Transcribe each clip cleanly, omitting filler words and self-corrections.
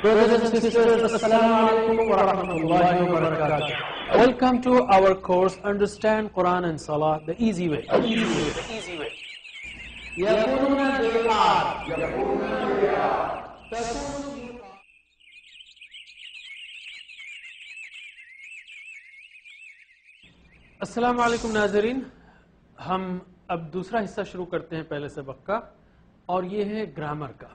Brothers and sisters, Assalamu alaikum wa rahmatullahi wa barakatuh. Welcome to our course Understand Quran and Salah the easy way. يقولون بالآن السلام علیکم ناظرین. ہم اب دوسرا حصہ شروع کرتے ہیں پہلے سبق کا، اور یہ ہے گرامر کا.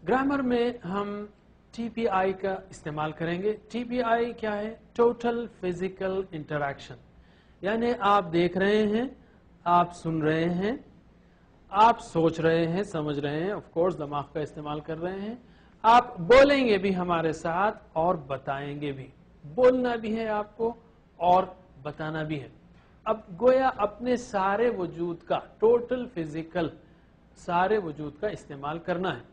گرامر میں ہم ٹی پی آئی کا استعمال کریں گے. ٹی پی آئی کیا ہے؟ Total physical interaction. یعنی آپ دیکھ رہے ہیں، آپ سن رہے ہیں، آپ سوچ رہے ہیں، سمجھ رہے ہیں، آف کورس دماغ کا استعمال کر رہے ہیں، آپ بولیں گے بھی ہمارے ساتھ اور بتائیں گے بھی. بولنا بھی ہے آپ کو اور بتانا بھی ہے. اب گویا اپنے سارے وجود کا، ٹوٹل فزیکل سارے وجود کا استعمال کرنا ہے.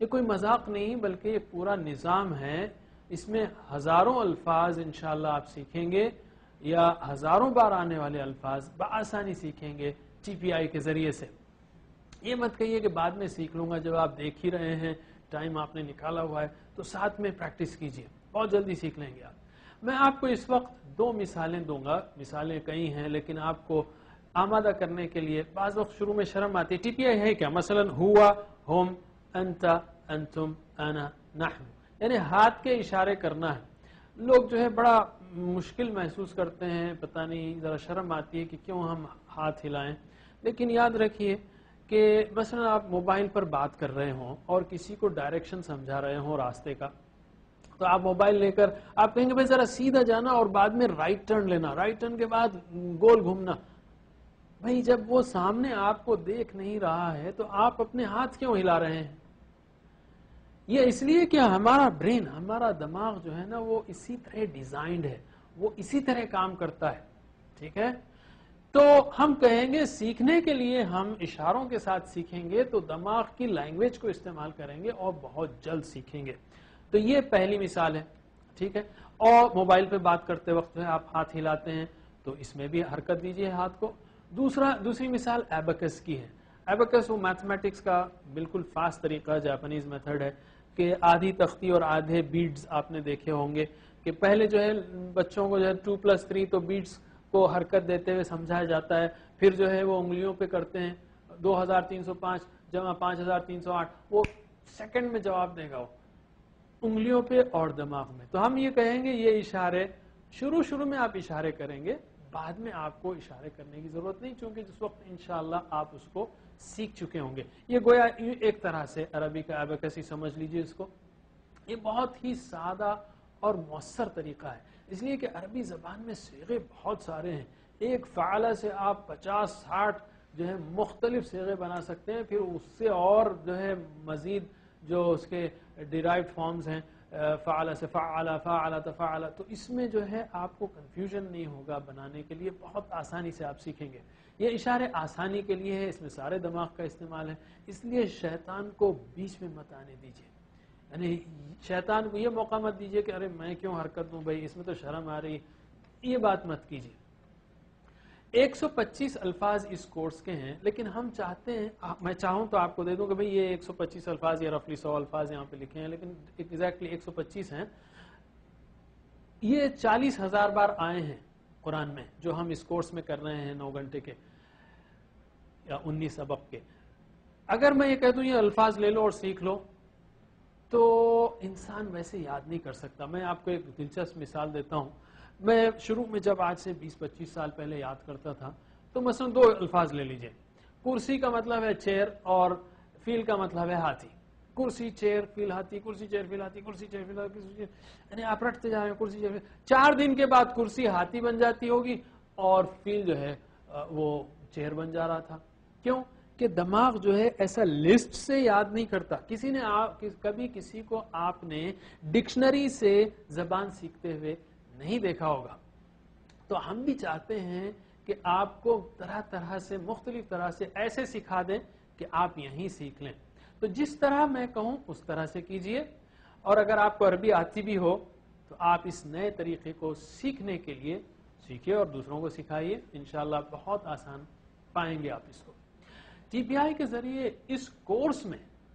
یہ کوئی مذاق نہیں بلکہ یہ پورا نظام ہے. اس میں ہزاروں الفاظ انشاءاللہ آپ سیکھیں گے، یا ہزاروں بار آنے والے الفاظ بآسانی سیکھیں گے ٹی پی آئی کے ذریعے سے. یہ مت کہیے کہ بعد میں سیکھ لوں گا. جب آپ دیکھ ہی رہے ہیں، ٹائم آپ نے نکالا ہوا ہے، تو ساتھ میں پریکٹس کیجئے، بہت جلدی سیکھ لیں گے آپ. میں آپ کو اس وقت دو مثالیں دوں گا. مثالیں کئی ہیں لیکن آپ کو آمادہ کرنے کے لیے بعض وقت شروع میں شرم آتی ہے. ٹی پی آئی ہے کیا؟ مثلا ہوا، ہم، انت، انتم، انا، نحن. یعنی ہاتھ کے اشارے کرنا ہے. لوگ جو ہے بڑا مشکل محسوس کرتے ہیں، پتہ نہیں، ذرا شرم آتی ہے کہ کیوں ہم ہاتھ ہلائیں. لیکن یاد رکھیے کہ مثلا آپ موبائل پر بات کر رہے ہوں اور کسی کو ڈائریکشن سمجھا رہے ہوں راستے کا، تو آپ موبائل لے کر آپ کہیں گے بھائی ذرا سیدھا جانا اور بعد میں رائٹ ٹرن لینا، رائٹ ٹرن کے بعد گول گھومنا. بھائی جب وہ سامنے آپ کو دیکھ نہیں رہا ہے تو آپ اپنے ہاتھ کیوں ہلا رہے ہیں؟ یہ اس لیے کہ ہمارا برین، ہمارا دماغ جو ہے نا، وہ اسی طرح ڈیزائنڈ ہے، وہ اسی طرح کام کرتا ہے. ٹھیک ہے؟ تو ہم کہیں گے سیکھنے کے لیے ہم اشاروں کے ساتھ سیکھیں گے تو دماغ کی لینگویج کو استعمال کریں گے اور بہت جلد سیکھیں گے. تو یہ پہلی مثال ہے. ٹھیک ہے؟ اور موبائل پہ بات کرتے وقت جو ہے آپ ہاتھ ہلاتے ہیں تو اس میں بھی حرکت دیجیے ہاتھ کو. دوسری مثال ایبیکس کی ہے. ایبیکس وہ میتھمیٹکس کا بالکل فاسٹ طریقہ، جاپانیز میتھڈ ہے کہ آدھی تختی اور آدھے بیڈز آپ نے دیکھے ہوں گے کہ پہلے جو ہے بچوں کو جو ہے 2+3 تو بیڈز کو حرکت دیتے ہوئے سمجھایا جاتا ہے. پھر جو ہے وہ انگلیوں پہ کرتے ہیں. 2305 جمع 5308 وہ سیکنڈ میں جواب دے گا، وہ انگلیوں پہ اور دماغ میں. تو ہم یہ کہیں گے یہ اشارے شروع میں آپ اشارے کریں گے، بعد میں آپ کو اشارے کرنے کی ضرورت نہیں، چونکہ جس وقت انشاءاللہ آپ اس کو سیکھ چکے ہوں گے. یہ گویا ایک طرح سے عربی کا ایبیکس ہی سمجھ لیجئے اس کو. یہ بہت ہی سادہ اور مؤثر طریقہ ہے، اس لیے کہ عربی زبان میں صیغے بہت سارے ہیں. ایک فعلہ سے آپ 50-60 جو ہے مختلف صیغے بنا سکتے ہیں. پھر اس سے اور جو ہے مزید جو اس کے ڈیرائیوڈ فارمز ہیں، فعل سے فعل، فعل تفعل، تو اس میں جو ہے آپ کو کنفیوژن نہیں ہوگا. بنانے کے لیے بہت آسانی سے آپ سیکھیں گے. یہ اشارے آسانی کے لیے ہے، اس میں سارے دماغ کا استعمال ہے. اس لیے شیطان کو بیچ میں مت آنے دیجیے. یعنی شیطان کو یہ موقع مت دیجیے کہ ارے میں کیوں حرکت دوں بھائی، اس میں تو شرم آ رہی. یہ بات مت کیجیے. 125 الفاظ اس کورس کے ہیں، لیکن ہم چاہتے ہیں، میں چاہوں تو آپ کو دے دوں کہ بھئی یہ 125 الفاظ یا رفلی 100 الفاظ یہاں پہ لکھے ہیں، لیکن ایگزیکٹلی 125 ہیں. یہ 40,000 بار آئے ہیں قرآن میں جو ہم اس کورس میں کر رہے ہیں 9 گھنٹے کے یا 19 سبق کے. اگر میں یہ کہہ دوں یہ الفاظ لے لو اور سیکھ لو تو انسان ویسے یاد نہیں کر سکتا. میں آپ کو ایک دلچسپ مثال دیتا ہوں. میں شروع میں جب آج سے 20-25 سال پہلے یاد کرتا تھا تو مثلا 2 الفاظ لے لیجئے. کرسی کا مطلب ہے چیئر اور فیل کا مطلب ہے ہاتھی. کرسی چیئر فیل ہاتھی، کرسی چیئر فیل ہاتھی، کرسی چیئر فیل ہاتھی، کرسی چیئر، یعنی آپ رٹتے جا رہے ہیں کرسی چیئر. 4 دن کے بعد کرسی ہاتھی بن جاتی ہوگی اور فیل جو ہے وہ چیئر بن جا رہا تھا. کیوں؟ کہ دماغ جو ہے ایسا لسٹ سے یاد نہیں کرتا. کسی نے کبھی کسی کو آپ نے ڈکشنری سے زبان سیکھتے ہوئے نہیں دیکھا ہوگا. تو ہم بھی چاہتے ہیں کہ آپ کو طرح طرح سے، مختلف طرح سے ایسے سکھا دیں کہ آپ یہیں سیکھ لیں. تو جس طرح میں کہوں اس طرح سے کیجئے. اور اگر آپ کو عربی آتی بھی ہو تو آپ اس نئے طریقے کو سیکھنے کے لیے سیکھیے اور دوسروں کو سکھائیے. انشاءاللہ بہت آسان پائیں گے آپ اس کو. ٹی پی آئی کے ذریعے اس کورس میں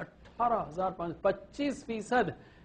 18,500, 25%,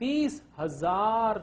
30,000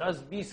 10-20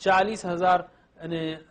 40,000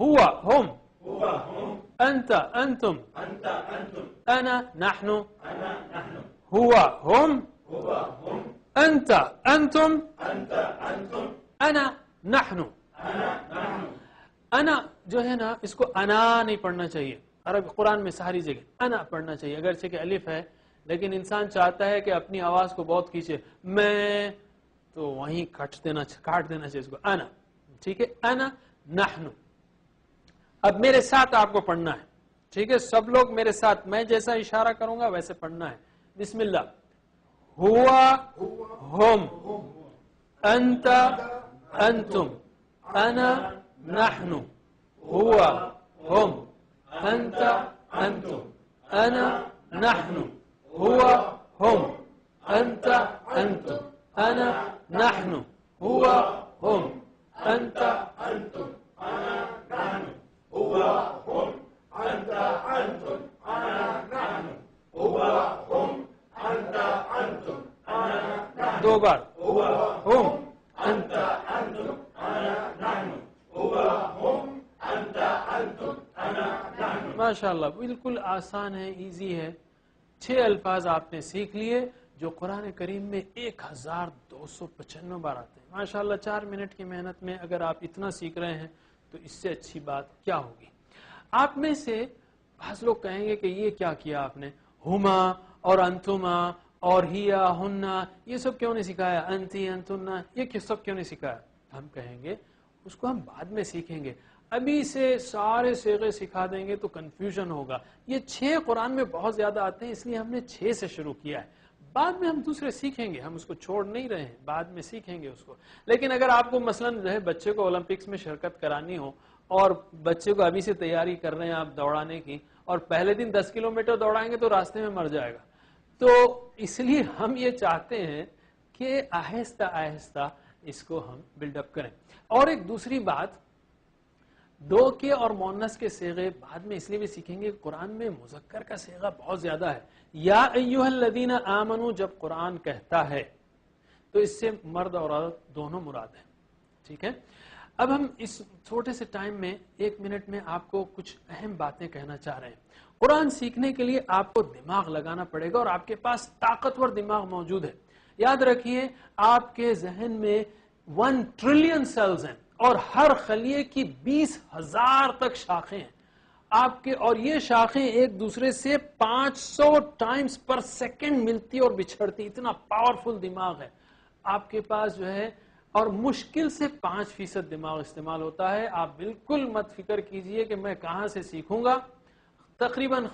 هو هم أنت أنتم أنا نحن هو هم أنت أنتم أنا نحن. انا جو ہے نا اس کو انا نہیں پڑھنا چاہیے. عربی قرآن میں ساری جگہ انا پڑھنا چاہیے، اگرچہ کہ الف ہے لیکن انسان چاہتا ہے کہ اپنی آواز کو بہت کھینچے، میں، تو وہیں کاٹ دینا چاہیے اس کو انا. ٹھیک ہے، انا نحن. اب میرے ساتھ آپ کو پڑھنا ہے. ٹھیک ہے، سب لوگ میرے ساتھ، میں جیسا اشارہ کروں گا ویسے پڑھنا ہے. بسم اللہ. ہوا ہم انت انتم انا نحن هو هم أنت أنتم أنا نحن هو هم أنت أنتم أنا نحن هو هم أنت أنتم أنا نحن هو هم أنت أنتم أنا نحن هو هم أنت أنتم أنا نحن. دو بار. هو هم أنت أنتم أنا نحن ماشاء اللہ. بالکل آسان ہے، ایزی ہے. 6 الفاظ آپ نے سیکھ لیے جو قرآن کریم میں 1295 بار آتے ہیں. ماشاء اللہ 4 منٹ کی محنت میں اگر آپ اتنا سیکھ رہے ہیں تو اس سے اچھی بات کیا ہوگی. آپ میں سے بعض لوگ کہیں گے کہ یہ کیا کیا آپ نے، ہما اور انتما اور ہیا ہننا، یہ سب کیوں نہیں سکھایا، انتی انتنا یہ سب کیوں نہیں سکھایا. ہم کہیں گے اس کو ہم بعد میں سیکھیں گے، ابھی سے سارے صیغے سکھا دیں گے تو کنفیوژن ہوگا. یہ 6 قرآن میں بہت زیادہ آتے ہیں اس لیے ہم نے 6 سے شروع کیا ہے. بعد میں ہم دوسرے سیکھیں گے، ہم اس کو چھوڑ نہیں رہے ہیں، بعد میں سیکھیں گے اس کو. لیکن اگر آپ کو مثلا جو ہے بچے کو اولمپکس میں شرکت کرانی ہو اور بچے کو ابھی سے تیاری کر رہے ہیں آپ دوڑانے کی، اور پہلے دن 10 کلومیٹر دوڑائیں گے تو راستے میں مر جائے گا. تو اس لیے ہم یہ چاہتے ہیں کہ آہستہ آہستہ اس کو ہم بلڈ اپ کریں. اور ایک دوسری بات، دو کے اور مؤنث کے صیغے بعد میں اس لیے بھی سیکھیں گے، قرآن میں مذکر کا صیغہ بہت زیادہ ہے. یا ایھا الذین آمنوا جب قرآن کہتا ہے تو اس سے مرد اور عورت دونوں مراد ہیں. ٹھیک ہے، اب ہم اس چھوٹے سے ٹائم میں 1 منٹ میں آپ کو کچھ اہم باتیں کہنا چاہ رہے ہیں. قرآن سیکھنے کے لیے آپ کو دماغ لگانا پڑے گا اور آپ کے پاس طاقتور دماغ موجود ہے. یاد رکھیے آپ کے ذہن میں 1 ٹریلین سیلز ہیں اور ہر خلیے کی 20,000 تک شاخیں ہیں آپ کے، اور یہ شاخیں ایک دوسرے سے 500 ٹائمز پر سیکنڈ ملتی اور بچھڑتی. اتنا پاورفل دماغ ہے آپ کے پاس جو ہے، اور مشکل سے 5% دماغ استعمال ہوتا ہے. آپ بالکل مت فکر کیجئے کہ میں کہاں سے سیکھوں گا. تقریباً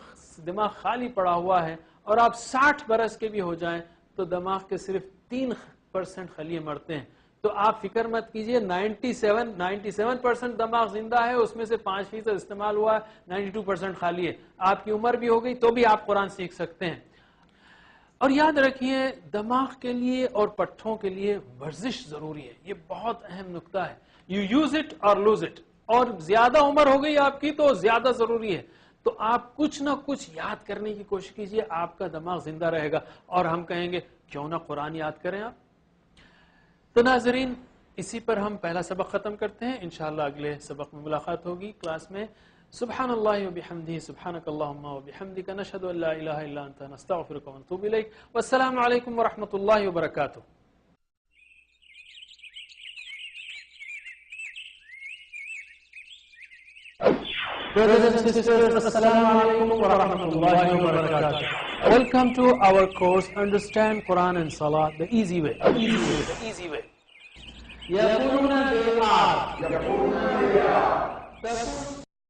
دماغ خالی پڑا ہوا ہے، اور آپ 60 برس کے بھی ہو جائیں تو دماغ کے صرف 3% خلیے مرتے ہیں. تو آپ فکر مت کیجئے، 97% دماغ زندہ ہے، اس میں سے 5% استعمال ہوا ہے، 92% خالی ہے. آپ کی عمر بھی ہو گئی تو بھی آپ قرآن سیکھ سکتے ہیں. اور یاد رکھیے دماغ کے لیے اور پٹھوں کے لیے ورزش ضروری ہے. یہ بہت اہم نقطہ ہے. یو یوز اٹ اور لوز اٹ. اور زیادہ عمر ہو گئی آپ کی تو زیادہ ضروری ہے. تو آپ کچھ نہ کچھ یاد کرنے کی کوشش کیجئے، آپ کا دماغ زندہ رہے گا. اور ہم کہیں گے کیوں نہ قرآن یاد کریں آپ. تو ناظرین اسی پر ہم پہلا سبق ختم کرتے ہیں. انشاءاللہ اگلے سبق میں ملاقات ہوگی کلاس میں. سبحان اللہ وبحمدہ، سبحانک اللہم وبحمدک، نشہد ان لا الہ الا انت، نستغفرک ونتوب الیک. والسلام علیکم ورحمۃ اللہ وبرکاتہ. Brothers and sisters, Assalamu alaikum wa rahmatullahi wa barakatuh. Welcome to our course Understand Quran and Salah the easy way. The easy way. يقولون بالآر